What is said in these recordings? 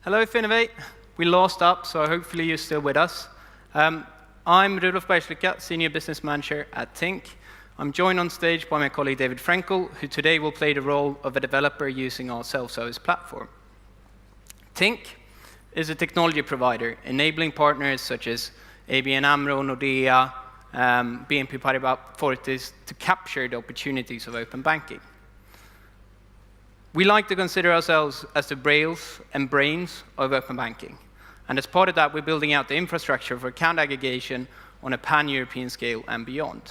Hello, Finovate. We lost up, so hopefully you're still with us. I'm Rudolf Bergslycka, Senior Business Manager at Tink. I'm joined on stage by my colleague David Frenkel, who today will play the role of a developer using our self-service platform. Tink is a technology provider, enabling partners such as ABN AMRO, Nordea, BNP Paribas, Fortis to capture the opportunities of open banking. We like to consider ourselves as the rails and brains of open banking. And as part of that, we're building out the infrastructure for account aggregation on a pan-European scale and beyond.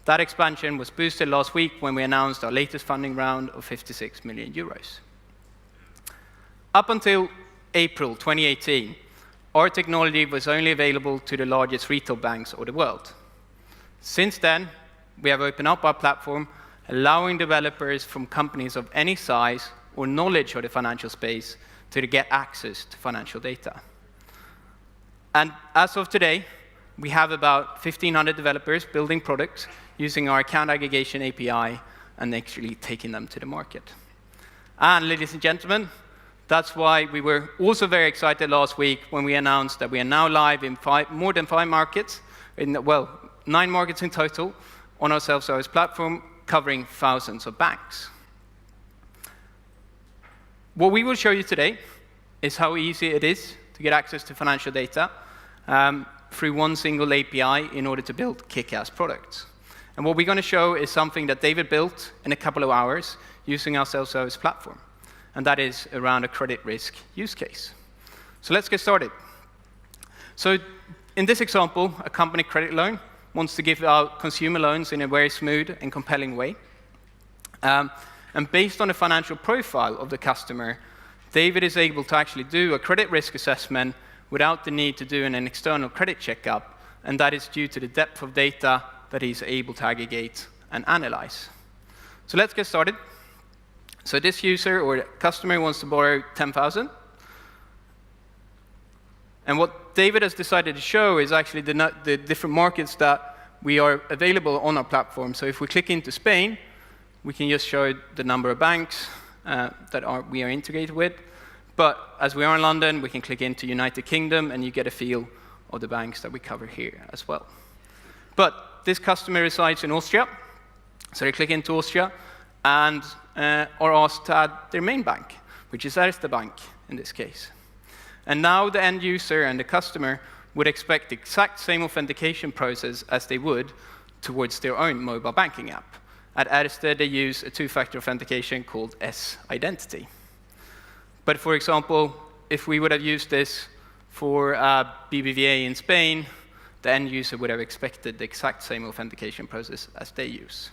That expansion was boosted last week when we announced our latest funding round of 56 million euros. Up until April 2018, our technology was only available to the largest retail banks of the world. Since then, we have opened up our platform, allowing developers from companies of any size or knowledge of the financial space to get access to financial data. And as of today, we have about 1,500 developers building products using our account aggregation API and actually taking them to the market. And ladies and gentlemen, that's why we were also very excited last week when we announced that we are now live in more than 5 markets, 9 markets in total, on our self-service platform, covering thousands of banks. What we will show you today is how easy it is to get access to financial data through one single API in order to build kick-ass products. And what we're going to show is something that David built in a couple of hours using our self-service platform, and that is around a credit risk use case. So let's get started. So in this example, a company credit loan wants to give out consumer loans in a very smooth and compelling way. And based on the financial profile of the customer, David is able to actually do a credit risk assessment without the need to do an external credit checkup, and that is due to the depth of data that he's able to aggregate and analyze. So let's get started. So this user or customer wants to borrow 10,000. And what David has decided to show is actually the different markets that we are available on our platform. So if we click into Spain, we can just show the number of banks that we are integrated with. But as we are in London, we can click into United Kingdom, and you get a feel of the banks that we cover here as well. But this customer resides in Austria. So they click into Austria and are asked to add their main bank, which is Erste Bank in this case. And now the end user and the customer would expect the exact same authentication process as they would towards their own mobile banking app. At Erste, they use a 2-factor authentication called S-Identity. But for example, if we would have used this for BBVA in Spain, the end user would have expected the exact same authentication process as they use.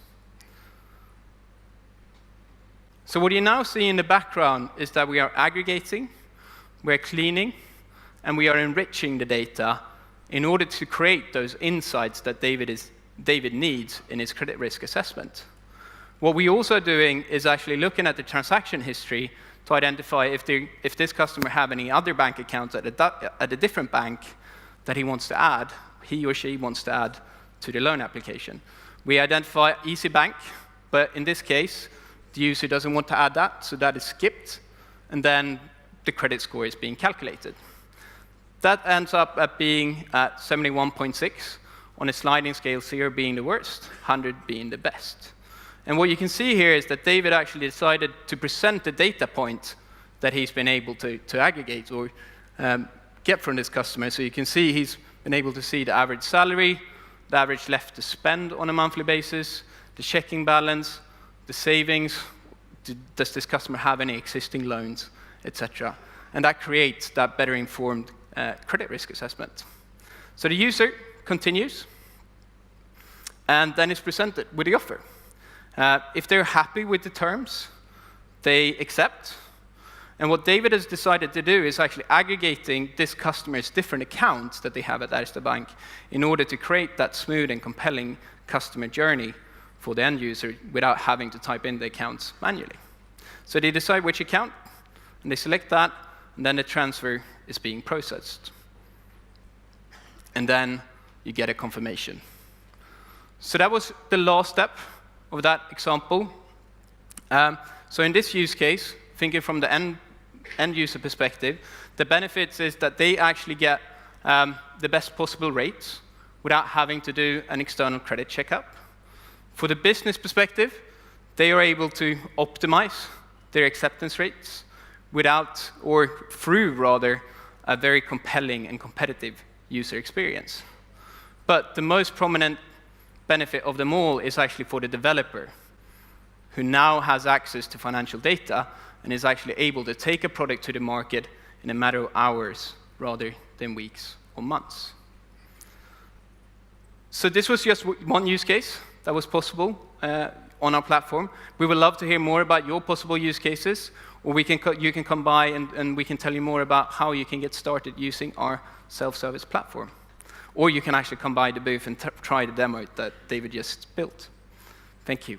So what you now see in the background is that we are aggregating, we're cleaning, and we are enriching the data in order to create those insights that David needs in his credit risk assessment. What we're also doing is actually looking at the transaction history to identify if this customer have any other bank accounts at a different bank that he or she wants to add to the loan application. We identify Easy Bank, but in this case, the user doesn't want to add that, so that is skipped, and then the credit score is being calculated. That ends up at being at 71.6 on a sliding scale, 0 being the worst, 100 being the best. And what you can see here is that David actually decided to present the data point that he's been able to aggregate or get from this customer. So you can see he's been able to see the average salary, the average left to spend on a monthly basis, the checking balance, the savings, does this customer have any existing loans, etc. And that creates that better informed credit risk assessment. So the user continues, and then is presented with the offer. If they're happy with the terms, they accept. And what David has decided to do is actually aggregating this customer's different accounts that they have at Erste Bank in order to create that smooth and compelling customer journey for the end user without having to type in the accounts manually. So they decide which account, and they select that, and then the transfer is being processed. And then you get a confirmation. So that was the last step of that example. So in this use case, thinking from the end end user perspective, the benefits is that they actually get the best possible rates without having to do an external credit checkup. For the business perspective, they are able to optimize their acceptance rates without, or through rather, a very compelling and competitive user experience. But the most prominent benefit of them all is actually for the developer, who now has access to financial data and is actually able to take a product to the market in a matter of hours rather than weeks or months. So this was just one use case that was possible on our platform. We would love to hear more about your possible use cases, or you can come by and we can tell you more about how you can get started using our self-service platform. Or you can actually come by the booth and try the demo that David just built. Thank you.